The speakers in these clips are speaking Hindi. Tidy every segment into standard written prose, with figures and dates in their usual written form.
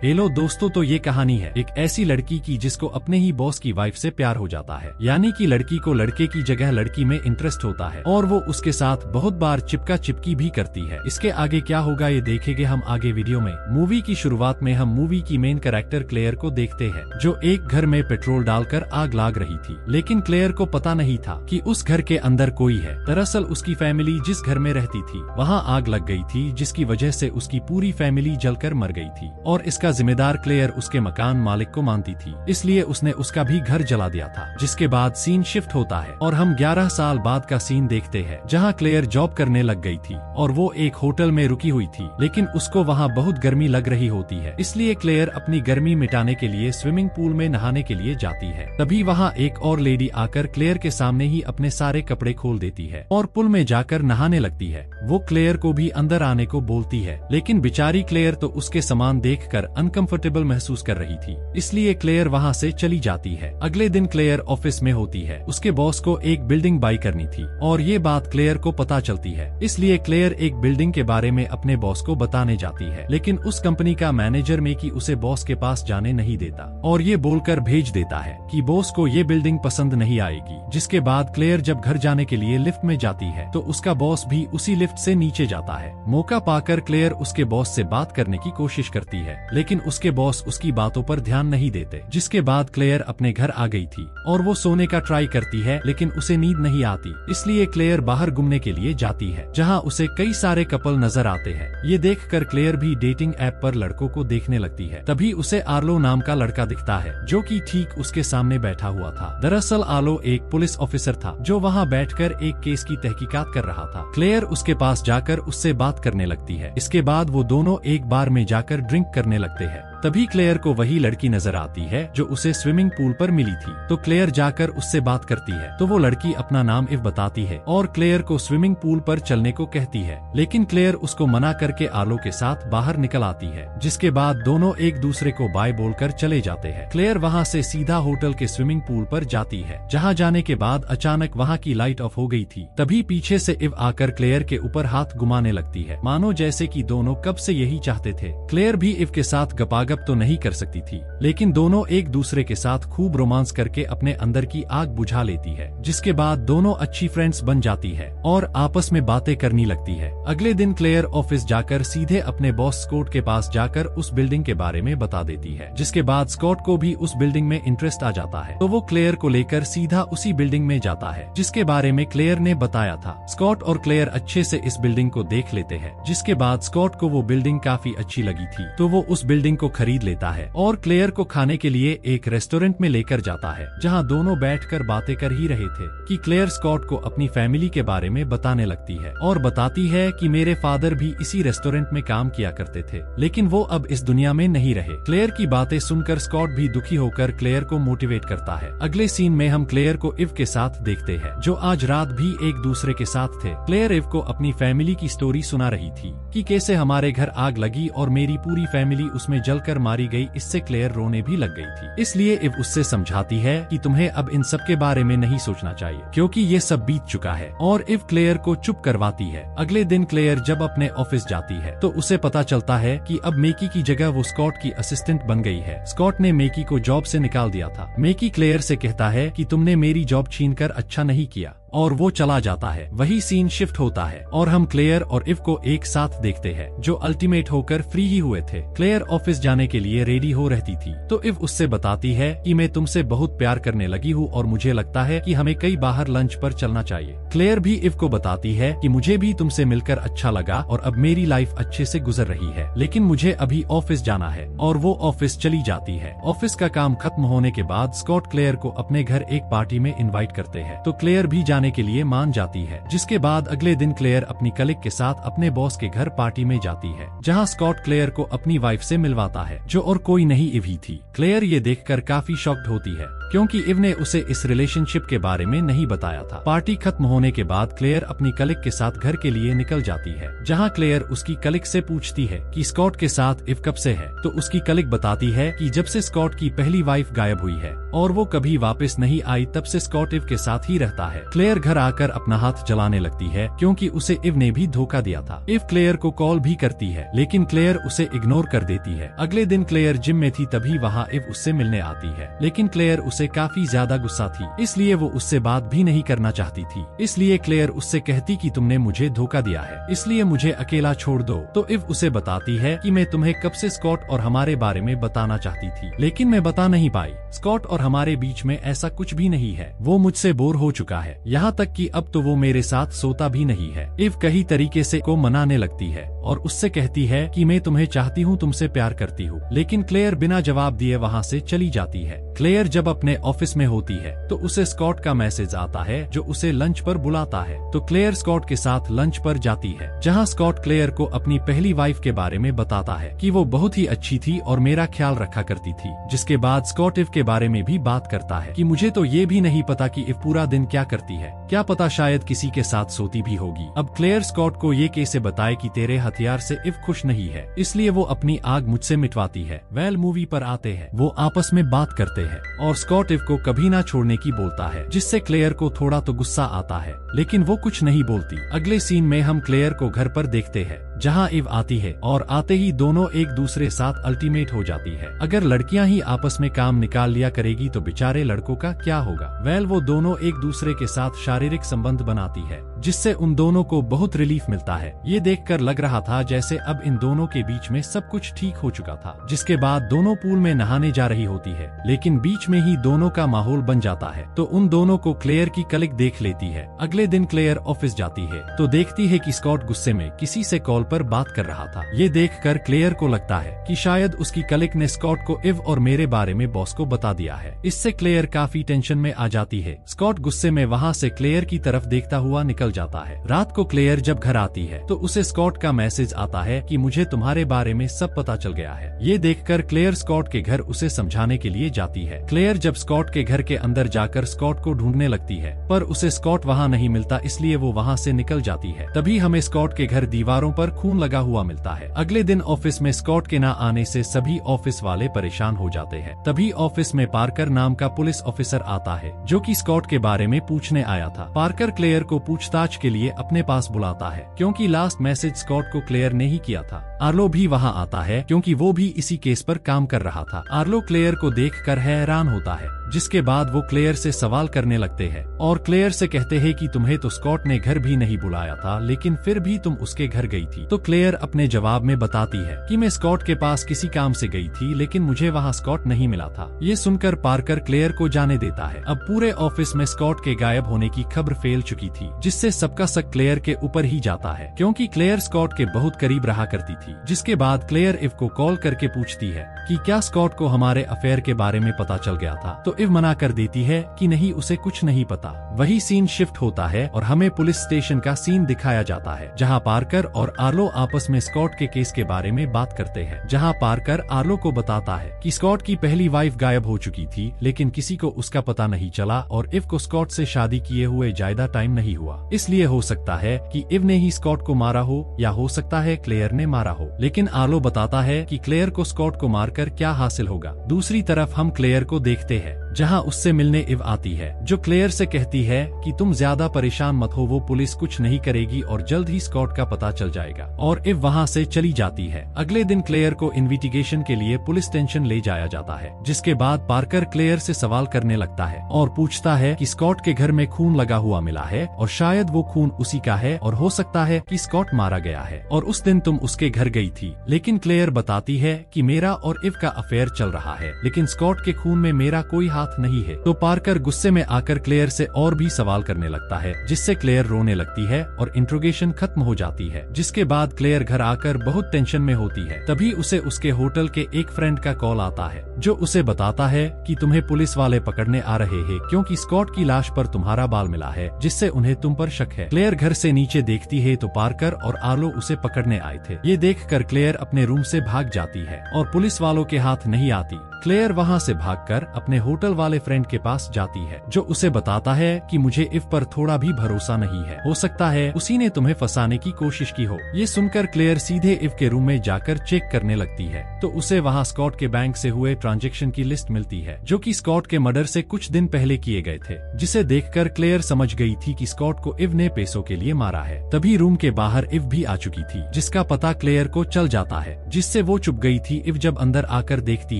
हेलो दोस्तों, तो ये कहानी है एक ऐसी लड़की की जिसको अपने ही बॉस की वाइफ से प्यार हो जाता है। यानी कि लड़की को लड़के की जगह लड़की में इंटरेस्ट होता है और वो उसके साथ बहुत बार चिपका चिपकी भी करती है। इसके आगे क्या होगा ये देखेंगे हम आगे वीडियो में। मूवी की शुरुआत में हम मूवी की मेन कैरेक्टर क्लेयर को देखते हैं जो एक घर में पेट्रोल डालकर आग लाग रही थी, लेकिन क्लेयर को पता नहीं था कि उस घर के अंदर कोई है। दरअसल उसकी फैमिली जिस घर में रहती थी वहाँ आग लग गई थी, जिसकी वजह से उसकी पूरी फैमिली जलकर मर गई थी और इसका जिम्मेदार क्लेयर उसके मकान मालिक को मानती थी, इसलिए उसने उसका भी घर जला दिया था। जिसके बाद सीन शिफ्ट होता है और हम 11 साल बाद का सीन देखते हैं जहां क्लेयर जॉब करने लग गई थी और वो एक होटल में रुकी हुई थी, लेकिन उसको वहां बहुत गर्मी लग रही होती है, इसलिए क्लेयर अपनी गर्मी मिटाने के लिए स्विमिंग पूल में नहाने के लिए जाती है। तभी वहाँ एक और लेडी आकर क्लेयर के सामने ही अपने सारे कपड़े खोल देती है और पूल में जाकर नहाने लगती है। वो क्लेयर को भी अंदर आने को बोलती है, लेकिन बेचारी क्लेयर तो उसके सामान देखकर अनकंफर्टेबल महसूस कर रही थी, इसलिए क्लेयर वहां से चली जाती है। अगले दिन क्लेयर ऑफिस में होती है। उसके बॉस को एक बिल्डिंग बाई करनी थी और ये बात क्लेयर को पता चलती है, इसलिए क्लेयर एक बिल्डिंग के बारे में अपने बॉस को बताने जाती है, लेकिन उस कंपनी का मैनेजर मेकी उसे बॉस के पास जाने नहीं देता और ये बोलकर भेज देता है कि बॉस को ये बिल्डिंग पसंद नहीं आएगी। जिसके बाद क्लेयर जब घर जाने के लिए लिफ्ट में जाती है तो उसका बॉस भी उसी लिफ्ट से नीचे जाता है। मौका पाकर क्लेयर उसके बॉस से बात करने की कोशिश करती है, लेकिन उसके बॉस उसकी बातों पर ध्यान नहीं देते। जिसके बाद क्लेयर अपने घर आ गई थी और वो सोने का ट्राई करती है, लेकिन उसे नींद नहीं आती, इसलिए क्लेयर बाहर घूमने के लिए जाती है जहां उसे कई सारे कपल नजर आते हैं। ये देखकर क्लेयर भी डेटिंग ऐप पर लड़कों को देखने लगती है। तभी उसे आर्लो नाम का लड़का दिखता है जो कि ठीक उसके सामने बैठा हुआ था। दरअसल आर्लो एक पुलिस ऑफिसर था जो वहाँ बैठकर एक केस की तहकीकात कर रहा था। क्लेयर उसके पास जाकर उससे बात करने लगती है। इसके बाद वो दोनों एक बार में जाकर ड्रिंक करने लगते हैं। तभी क्लेयर को वही लड़की नजर आती है जो उसे स्विमिंग पूल पर मिली थी, तो क्लेयर जाकर उससे बात करती है तो वो लड़की अपना नाम इव बताती है और क्लेयर को स्विमिंग पूल पर चलने को कहती है, लेकिन क्लेयर उसको मना करके आर्लो के साथ बाहर निकल आती है। जिसके बाद दोनों एक दूसरे को बाय बोलकर चले जाते हैं। क्लेयर वहाँ से सीधा होटल के स्विमिंग पूल पर जाती है, जहाँ जाने के बाद अचानक वहाँ की लाइट ऑफ हो गई थी। तभी पीछे से इव आकर क्लेयर के ऊपर हाथ घुमाने लगती है, मानो जैसे कि दोनों कब से यही चाहते थे। क्लेयर भी इव के साथ गपागप तो नहीं कर सकती थी, लेकिन दोनों एक दूसरे के साथ खूब रोमांस करके अपने अंदर की आग बुझा लेती है। जिसके बाद दोनों अच्छी फ्रेंड्स बन जाती है और आपस में बातें करने लगती है। अगले दिन क्लेयर ऑफिस जाकर सीधे अपने बॉस स्कॉट के पास जाकर उस बिल्डिंग के बारे में बता देती है। जिसके बाद स्कॉट को भी उस बिल्डिंग में इंटरेस्ट आ जाता है, तो वो क्लेयर को लेकर सीधा उसी बिल्डिंग में जाता है जिसके बारे में क्लेयर ने बताया था। स्कॉट और क्लेयर अच्छे से इस बिल्डिंग को देख लेते हैं। जिसके बाद स्कॉट को वो बिल्डिंग काफी अच्छी लगी थी, तो वो उस बिल्डिंग को खरीद लेता है और क्लेयर को खाने के लिए एक रेस्टोरेंट में लेकर जाता है, जहां दोनों बैठकर बातें कर ही रहे थे कि क्लेयर स्कॉट को अपनी फैमिली के बारे में बताने लगती है और बताती है कि मेरे फादर भी इसी रेस्टोरेंट में काम किया करते थे, लेकिन वो अब इस दुनिया में नहीं रहे। क्लेयर की बातें सुनकर स्कॉट भी दुखी होकर क्लेयर को मोटिवेट करता है। अगले सीन में हम क्लेयर को इव के साथ देखते हैं जो आज रात भी एक दूसरे के साथ थे। क्लेयर इव को अपनी फैमिली की स्टोरी सुना रही थी कि कैसे हमारे घर आग लगी और मेरी पूरी फैमिली उसमें जलकर मारी गई। इससे क्लेयर रोने भी लग गई थी, इसलिए इव उससे समझाती है कि तुम्हें अब इन सब के बारे में नहीं सोचना चाहिए क्योंकि ये सब बीत चुका है, और इव क्लेयर को चुप करवाती है। अगले दिन क्लेयर जब अपने ऑफिस जाती है तो उसे पता चलता है कि अब मेकी की जगह वो स्कॉट की असिस्टेंट बन गई है। स्कॉट ने मेकी को जॉब से निकाल दिया था। मेकी क्लेयर से कहता है कि तुमने मेरी जॉब छीनकर अच्छा नहीं किया, और वो चला जाता है। वही सीन शिफ्ट होता है और हम क्लेयर और इव को एक साथ देखते हैं जो अल्टीमेट होकर फ्री ही हुए थे। क्लेयर ऑफिस जाने के लिए रेडी हो रहती थी तो इव उससे बताती है कि मैं तुमसे बहुत प्यार करने लगी हूँ और मुझे लगता है कि हमें कई बाहर लंच पर चलना चाहिए। क्लेयर भी इव को बताती है कि मुझे भी तुमसे मिलकर अच्छा लगा और अब मेरी लाइफ अच्छे से गुजर रही है, लेकिन मुझे अभी ऑफिस जाना है, और वो ऑफिस चली जाती है। ऑफिस का काम खत्म होने के बाद स्कॉट क्लेयर को अपने घर एक पार्टी में इन्वाइट करते हैं, तो क्लेयर भी के लिए मान जाती है। जिसके बाद अगले दिन क्लेयर अपनी कलीग के साथ अपने बॉस के घर पार्टी में जाती है, जहां स्कॉट क्लेयर को अपनी वाइफ से मिलवाता है जो और कोई नहीं इव ही थी। क्लेयर ये देखकर काफी शॉक्ड होती है क्योंकि इव ने उसे इस रिलेशनशिप के बारे में नहीं बताया था। पार्टी खत्म होने के बाद क्लेयर अपनी कलीग के साथ घर के लिए निकल जाती है, जहां क्लेयर उसकी कलीग से पूछती है कि स्कॉट के साथ इव कब से है, तो उसकी कलीग बताती है कि जब से स्कॉट की पहली वाइफ गायब हुई है और वो कभी वापस नहीं आई तब से स्कॉट इव के साथ ही रहता है। क्लेयर क्लेयर घर आकर अपना हाथ जलाने लगती है क्योंकि उसे इव ने भी धोखा दिया था। इव क्लेयर को कॉल भी करती है लेकिन क्लेयर उसे इग्नोर कर देती है। अगले दिन क्लेयर जिम में थी, तभी वहाँ इव उससे मिलने आती है, लेकिन क्लेयर उसे काफी ज्यादा गुस्सा थी, इसलिए वो उससे बात भी नहीं करना चाहती थी। इसलिए क्लेयर उससे कहती कि तुमने मुझे धोखा दिया है, इसलिए मुझे अकेला छोड़ दो। तो इव उसे बताती है कि मैं तुम्हें कब से स्कॉट और हमारे बारे में बताना चाहती थी, लेकिन मैं बता नहीं पाई। स्कॉट और हमारे बीच में ऐसा कुछ भी नहीं है, वो मुझसे बोर हो चुका है, यहाँ तक कि अब तो वो मेरे साथ सोता भी नहीं है। इव कई तरीके से को मनाने लगती है और उससे कहती है कि मैं तुम्हें चाहती हूँ, तुमसे प्यार करती हूँ, लेकिन क्लेयर बिना जवाब दिए वहाँ से चली जाती है। क्लेयर जब अपने ऑफिस में होती है तो उसे स्कॉट का मैसेज आता है जो उसे लंच पर बुलाता है। तो क्लेयर स्कॉट के साथ लंच पर जाती है, जहाँ स्कॉट क्लेयर को अपनी पहली वाइफ के बारे में बताता है कि वो बहुत ही अच्छी थी और मेरा ख्याल रखा करती थी। जिसके बाद स्कॉट इव के बारे में भी बात करता है कि मुझे तो ये भी नहीं पता कि इव पूरा दिन क्या करती है, क्या पता शायद किसी के साथ सोती भी होगी। अब क्लेयर स्कॉट को ये कैसे बताए कि तेरे हथियार से इव खुश नहीं है, इसलिए वो अपनी आग मुझसे मिटवाती है। वेल मूवी पर आते हैं, वो आपस में बात करते हैं और स्कॉट इव को कभी ना छोड़ने की बोलता है, जिससे क्लेयर को थोड़ा तो गुस्सा आता है, लेकिन वो कुछ नहीं बोलती। अगले सीन में हम क्लेयर को घर पर देखते हैं, जहाँ इव आती है और आते ही दोनों एक दूसरे साथ अल्टीमेट हो जाती है। अगर लड़कियां ही आपस में काम निकाल लिया करेगी तो बेचारे लड़कों का क्या होगा। वेल वो दोनों एक दूसरे के साथ शारीरिक संबंध बनाती है, जिससे उन दोनों को बहुत रिलीफ मिलता है। ये देखकर लग रहा था जैसे अब इन दोनों के बीच में सब कुछ ठीक हो चुका था। जिसके बाद दोनों पूल में नहाने जा रही होती है, लेकिन बीच में ही दोनों का माहौल बन जाता है, तो उन दोनों को क्लेयर की कलीग देख लेती है। अगले दिन क्लेयर ऑफिस जाती है तो देखती है कि स्कॉट गुस्से में किसी से कॉल पर बात कर रहा था। ये देखकर क्लेयर को लगता है कि शायद उसकी कलीग ने स्कॉट को इव और मेरे बारे में बॉस को बता दिया है। इससे क्लेयर काफी टेंशन में आ जाती है। स्कॉट गुस्से में वहाँ से क्लेयर की तरफ देखता हुआ निकल जाता है। रात को क्लेयर जब घर आती है तो उसे स्कॉट का मैसेज आता है कि मुझे तुम्हारे बारे में सब पता चल गया है। ये देखकर क्लेयर स्कॉट के घर उसे समझाने के लिए जाती है। क्लेयर जब स्कॉट के घर के अंदर जाकर स्कॉट को ढूंढने लगती है, पर उसे स्कॉट वहाँ नहीं मिलता, इसलिए वो वहाँ से निकल जाती है। तभी हमें स्कॉट के घर दीवारों पर खून लगा हुआ मिलता है। अगले दिन ऑफिस में स्कॉट के ना आने से सभी ऑफिस वाले परेशान हो जाते हैं। तभी ऑफिस में पार्कर नाम का पुलिस ऑफिसर आता है, जो कि स्कॉट के बारे में पूछने आया था। पार्कर क्लेयर को पूछताछ के लिए अपने पास बुलाता है, क्योंकि लास्ट मैसेज स्कॉट को क्लेयर ने ही किया था। आर्लो भी वहाँ आता है, क्योंकि वो भी इसी केस पर काम कर रहा था। आर्लो क्लेयर को देखकर हैरान होता है, जिसके बाद वो क्लेयर से सवाल करने लगते हैं और क्लेयर से कहते हैं कि तुम्हें तो स्कॉट ने घर भी नहीं बुलाया था, लेकिन फिर भी तुम उसके घर गई थी। तो क्लेयर अपने जवाब में बताती है कि मैं स्कॉट के पास किसी काम से गई थी, लेकिन मुझे वहाँ स्कॉट नहीं मिला था। ये सुनकर पार्कर क्लेयर को जाने देता है। अब पूरे ऑफिस में स्कॉट के गायब होने की खबर फैल चुकी थी, जिससे सबका शक क्लेयर के ऊपर ही जाता है, क्योंकि क्लेयर स्कॉट के बहुत करीब रहा करती थी। जिसके बाद क्लेयर इव को कॉल करके पूछती है कि क्या स्कॉट को हमारे अफेयर के बारे में पता चल गया था। तो इव मना कर देती है कि नहीं, उसे कुछ नहीं पता। वही सीन शिफ्ट होता है और हमें पुलिस स्टेशन का सीन दिखाया जाता है, जहां पार्कर और आर्लो आपस में स्कॉट के केस के बारे में बात करते हैं। जहां पार्कर आर्लो को बताता है कि स्कॉट की पहली वाइफ गायब हो चुकी थी, लेकिन किसी को उसका पता नहीं चला और इव को स्कॉट से शादी किए हुए ज्यादा टाइम नहीं हुआ, इसलिए हो सकता है कि इव ने ही स्कॉट को मारा हो या हो सकता है क्लेयर ने मारा हो। लेकिन आर्लो बताता है कि क्लेयर को स्कॉट को मारकर क्या हासिल होगा। दूसरी तरफ हम क्लेयर को देखते हैं, जहां उससे मिलने इव आती है, जो क्लेयर से कहती है कि तुम ज्यादा परेशान मत हो, वो पुलिस कुछ नहीं करेगी और जल्द ही स्कॉट का पता चल जाएगा, और इव वहां से चली जाती है। अगले दिन क्लेयर को इन्वेस्टिगेशन के लिए पुलिस स्टेशन ले जाया जाता है, जिसके बाद पार्कर क्लेयर से सवाल करने लगता है और पूछता है कि स्कॉट के घर में खून लगा हुआ मिला है और शायद वो खून उसी का है और हो सकता है कि स्कॉट मारा गया है और उस दिन तुम उसके घर गई थी। लेकिन क्लेयर बताती है कि मेरा और इव का अफेयर चल रहा है, लेकिन स्कॉट के खून में मेरा कोई हाथ नहीं है। तो पार्कर गुस्से में आकर क्लेयर से और भी सवाल करने लगता है, जिससे क्लेयर रोने लगती है और इंट्रोगेशन खत्म हो जाती है। जिसके बाद क्लेयर घर आकर बहुत टेंशन में होती है। तभी उसे उसके होटल के एक फ्रेंड का कॉल आता है, जो उसे बताता है कि तुम्हें पुलिस वाले पकड़ने आ रहे हैं, क्योंकि स्कॉट की लाश पर तुम्हारा बाल मिला है, जिससे उन्हें तुम पर शक है। क्लेयर घर से नीचे देखती है तो पार्कर और आर्लो उसे पकड़ने आए थे। ये देखकर क्लेयर अपने रूम से भाग जाती है और पुलिस वालों के हाथ नहीं आती। क्लेयर वहाँ से भागकर अपने होटल वाले फ्रेंड के पास जाती है, जो उसे बताता है कि मुझे इव पर थोड़ा भी भरोसा नहीं है, हो सकता है उसी ने तुम्हें फंसाने की कोशिश की हो। ये सुनकर क्लेयर सीधे इव के रूम में जाकर चेक करने लगती है, तो उसे वहाँ स्कॉट के बैंक से हुए ट्रांजैक्शन की लिस्ट मिलती है जो कि स्कॉट के मर्डर से कुछ दिन पहले किए गए थे, जिसे देखकर क्लेयर समझ गई थी कि स्कॉट को इव ने पैसों के लिए मारा है। तभी रूम के बाहर इव भी आ चुकी थी, जिसका पता क्लेयर को चल जाता है, जिससे वो चुप गई थी। इव जब अंदर आकर देखती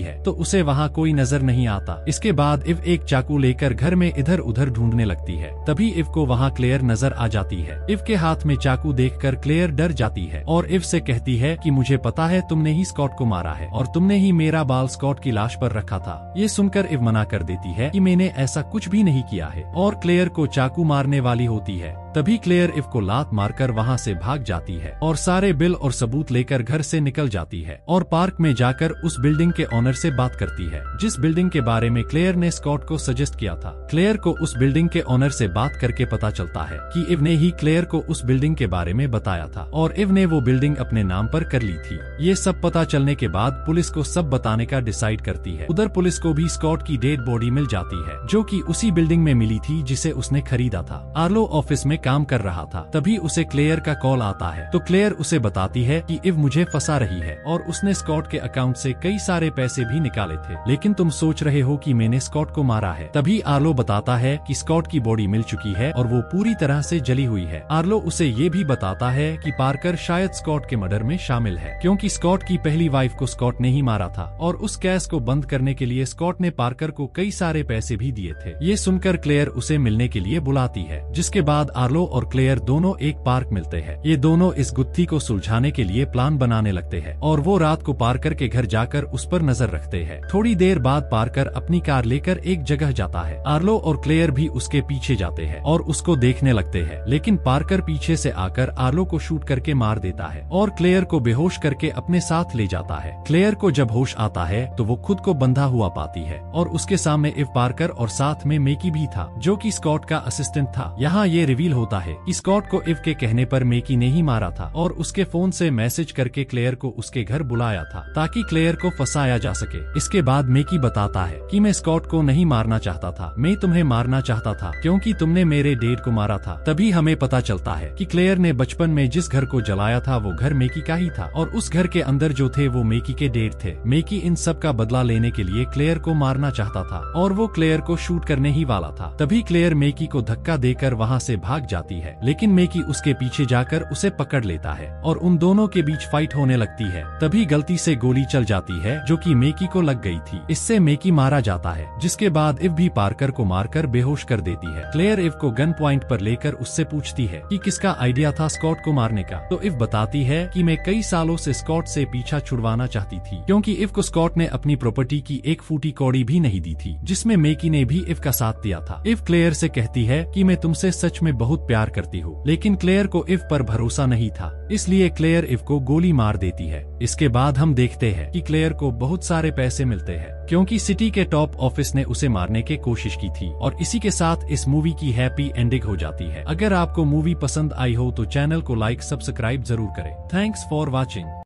है तो उसे वहाँ कोई नजर नहीं आता। इसके बाद इव एक चाकू लेकर घर में इधर उधर ढूंढने लगती है। तभी इव को वहाँ क्लेयर नजर आ जाती है। इव के हाथ में चाकू देखकर क्लेयर डर जाती है और इव से कहती है कि मुझे पता है तुमने ही स्कॉट को मारा है और तुमने ही मेरा बाल स्कॉट की लाश पर रखा था। ये सुनकर इव मना कर देती है कि मैंने ऐसा कुछ भी नहीं किया है और क्लेयर को चाकू मारने वाली होती है। तभी क्लेयर इव को लात मारकर वहाँ से भाग जाती है और सारे बिल और सबूत लेकर घर से निकल जाती है और पार्क में जाकर उस बिल्डिंग के ओनर से बात करती है जिस बिल्डिंग के बारे में क्लेयर ने स्कॉट को सजेस्ट किया था। क्लेयर को उस बिल्डिंग के ओनर से बात करके पता चलता है कि इव ने ही क्लेयर को उस बिल्डिंग के बारे में बताया था और इव ने वो बिल्डिंग अपने नाम पर कर ली थी। ये सब पता चलने के बाद पुलिस को सब बताने का डिसाइड करती है। उधर पुलिस को भी स्कॉट की डेड बॉडी मिल जाती है जो कि उसी बिल्डिंग में मिली थी जिसे उसने खरीदा था। आर्लो ऑफिस में काम कर रहा था, तभी उसे क्लेयर का कॉल आता है तो क्लेयर उसे बताती है कि इव मुझे फंसा रही है और उसने स्कॉट के अकाउंट से कई सारे पैसे भी निकाले थे, लेकिन तुम सोच रहे हो कि मैंने स्कॉट को मारा है। तभी आर्लो बताता है कि स्कॉट की बॉडी मिल चुकी है और वो पूरी तरह से जली हुई है। आर्लो उसे ये भी बताता है कि पार्कर शायद स्कॉट के मर्डर में शामिल है, क्योंकि स्कॉट की पहली वाइफ को स्कॉट ने ही मारा था और उस केस को बंद करने के लिए स्कॉट ने पार्कर को कई सारे पैसे भी दिए थे। ये सुनकर क्लेयर उसे मिलने के लिए बुलाती है, जिसके बाद आर्लो और क्लेयर दोनों एक पार्क मिलते हैं। ये दोनों इस गुत्थी को सुलझाने के लिए प्लान बनाने लगते हैं और वो रात को पार्कर के घर जाकर उस पर नजर रखते हैं। थोड़ी देर बाद पार्कर अपनी कार लेकर एक जगह जाता है। आर्लो और क्लेयर भी उसके पीछे जाते हैं और उसको देखने लगते हैं, लेकिन पार्कर पीछे से आकर आर्लो को शूट करके मार देता है और क्लेयर को बेहोश करके अपने साथ ले जाता है। क्लेयर को जब होश आता है तो वो खुद को बंधा हुआ पाती है और उसके सामने इव पार्कर और साथ में मेकी भी था, जो कि स्कॉट का असिस्टेंट था। यहाँ ये रिवील होता है कि स्कॉट को इव के कहने पर मेकी ने ही मारा था और उसके फोन से मैसेज करके क्लेयर को उसके घर बुलाया था ताकि क्लेयर को फंसाया जा सके। इसके बाद मेकी बताता है कि मैं स्कॉट को नहीं मारना चाहता था, मैं तुम्हें मारना चाहता था क्योंकि तुमने मेरे डैड को मारा था। तभी हमें पता चलता है कि क्लेयर ने बचपन में जिस घर को जलाया था वो घर मेकी का ही था और उस घर के अंदर जो थे वो मेकी के डैड थे। मेकी इन सब का बदला लेने के लिए क्लेयर को मारना चाहता था और वो क्लेयर को शूट करने ही वाला था। तभी क्लेयर मेकी को धक्का देकर वहाँ से भाग जाती है, लेकिन मेकी उसके पीछे जाकर उसे पकड़ लेता है और उन दोनों के बीच फाइट होने लगती है। तभी गलती से गोली चल जाती है जो कि मेकी को लग गई थी। इससे मेकी मारा जाता है, जिसके बाद इव भी पार्कर को मारकर बेहोश कर देती है। क्लेयर इव को गन पॉइंट पर लेकर उससे पूछती है कि किसका आइडिया था स्कॉट को मारने का, तो इव बताती है कि मैं कई सालों से स्कॉट से पीछा छुड़वाना चाहती थी, क्योंकि इव को स्कॉट ने अपनी प्रॉपर्टी की एक फूटी कौड़ी भी नहीं दी थी, जिसमें मेकी ने भी इव का साथ दिया था। इव क्लेयर से कहती है कि मैं तुमसे सच में बहुत प्यार करती हूँ, लेकिन क्लेयर को इव पर भरोसा नहीं था, इसलिए क्लेयर इव को गोली मार देती है। इसके बाद हम देखते हैं कि क्लेयर को बहुत सारे पैसे मिलते हैं, क्योंकि सिटी के टॉप ऑफिस ने उसे मारने की कोशिश की थी। और इसी के साथ इस मूवी की हैप्पी एंडिंग हो जाती है। अगर आपको मूवी पसंद आई हो तो चैनल को लाइक सब्सक्राइब जरूर करें। Thanks for watching.